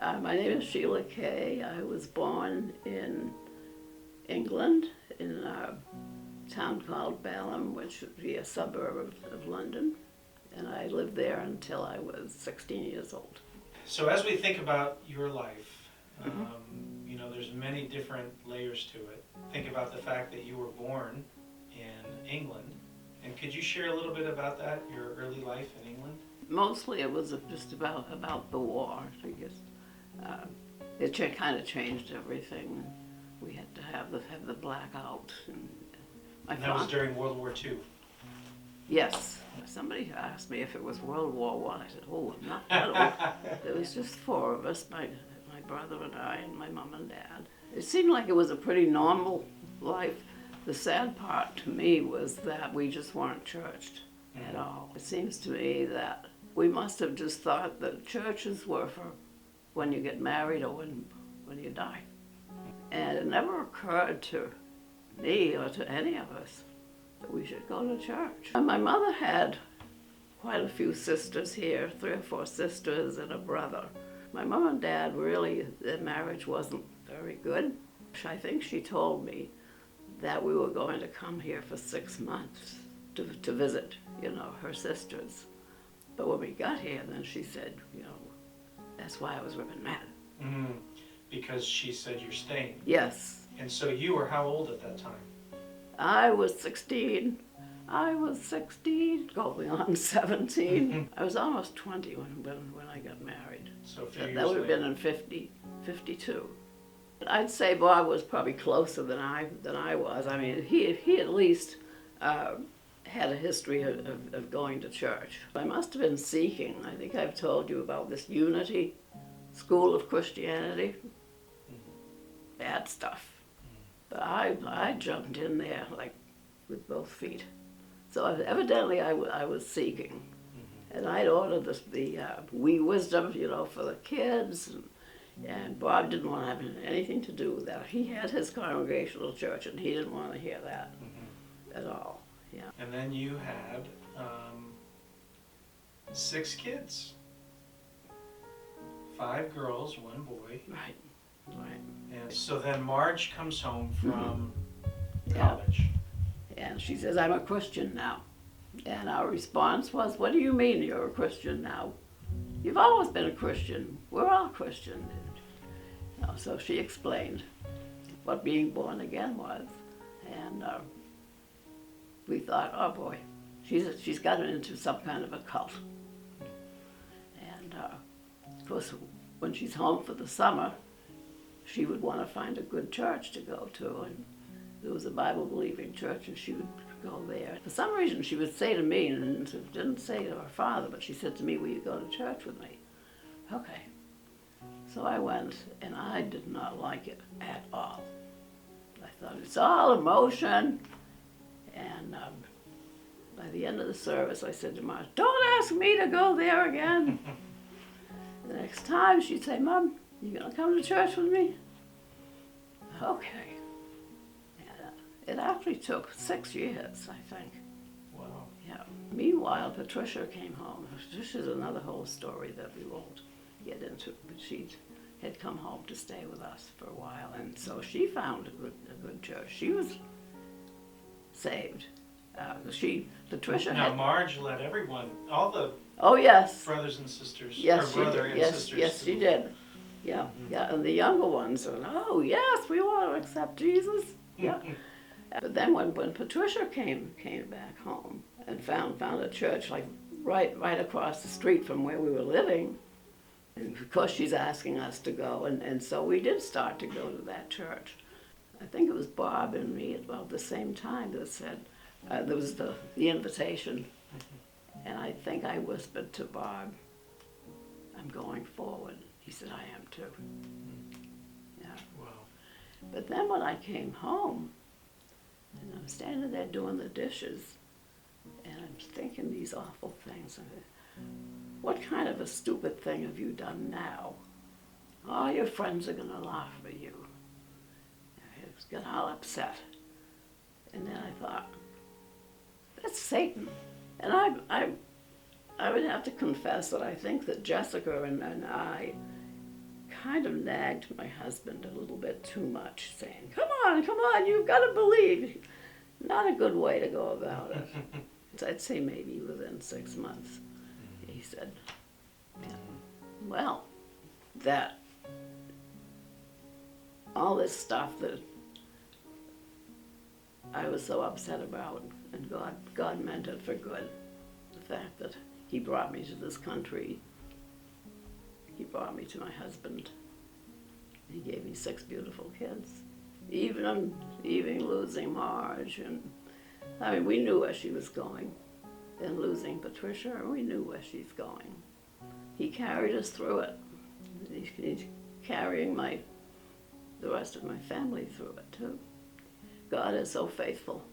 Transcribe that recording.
My name is Sheila Keay. I was born in England in a town called Balham, which would be a suburb of London. And I lived there until I was 16 years old. So as we think about your life, you know, there's many different layers to it. Think about the fact that you were born in England. And could you share a little bit about that, your early life in England? Mostly it was just about the war, I guess. It kind of changed everything. We had to have the blackout. And that was during World War II. Yes. Somebody asked me if it was World War I. I said, oh, not that old. There was just four of us, my brother and I and my mom and dad. It seemed like it was a pretty normal life. The sad part to me was that we just weren't churched at all. It seems to me that we must have just thought that churches were for when you get married or when you die. And it never occurred to me or to any of us that we should go to church. And my mother had quite a few sisters here, 3 or 4 sisters and a brother. My mom and dad really, their marriage wasn't very good. I think she told me that we were going to come here for 6 months to visit, you know, her sisters. But when we got here, then she said, you know, that's why I was ripping mad. Because she said you're staying. Yes. And so you were how old at that time? I was 16. Going on 17. I was almost 20 when I got married. So a few years That would have been in 52. I'd say Bob was probably closer than I was. I mean, he at least had a history of going to church. I must have been seeking. I think I've told you about this Unity School of Christianity. Bad stuff. But I jumped in there like with both feet. So evidently I was seeking. And I'd ordered the wee wisdom, you know, for the kids. And Bob didn't want to have anything to do with that. He had his congregational church, and he didn't want to hear that at all. Yeah. And then you had 6 kids. 5 girls, 1 boy. Right. And so then Marge comes home from Yeah. college. And she says, I'm a Christian now. And our response was, what do you mean you're a Christian now? You've always been a Christian. We're all Christian. You know, so she explained what being born again was. And we thought, oh boy, she's gotten into some kind of a cult. And of course, when she's home for the summer, she would want to find a good church to go to. And there was a Bible-believing church, and she would go there. For some reason, she would say to me, and didn't say to her father, but she said to me, will you go to church with me? Okay. So I went, and I did not like it at all. I thought, it's all emotion. And by the end of the service, I said to Marge, don't ask me to go there again. The next time, she'd say, Mom, you gonna come to church with me? Okay. It actually took 6 years, I think. Wow. Yeah. Meanwhile, Patricia came home. Patricia's another whole story that we won't get into, but she had come home to stay with us for a while, and so she found a good church. She was saved. Patricia Now had... Marge let everyone, all the Oh, yes. brothers and sisters, Yes, or brother she did. and Yes, sisters. yes, she did. Yeah, yeah, and the younger ones said, oh, yes, we want to accept Jesus. Yeah. But then when Patricia came back home and found a church like right across the street from where we were living, and of course she's asking us to go, and so we did start to go to that church. I think it was Bob and me at about the same time that said, there was the invitation, and I think I whispered to Bob, I'm going forward. He said, I am too. Yeah. Wow. But then when I came home, and I'm standing there doing the dishes, and I'm thinking these awful things. What kind of a stupid thing have you done now? All your friends are going to laugh at you. I got all upset. And then I thought, that's Satan. And I would have to confess that I think that Jessica and I kind of nagged my husband a little bit too much, saying, come on, you've got to believe. Not a good way to go about it. So I'd say maybe within 6 months, he said, yeah, well, that all this stuff that I was so upset about, and God meant it for good. The fact that he brought me to this country, he brought me to my husband. He gave me 6 beautiful kids. Even losing Marge, and I mean, we knew where she was going. And losing Patricia, we knew where she's going. He carried us through it. He's carrying the rest of my family through it too. God is so faithful.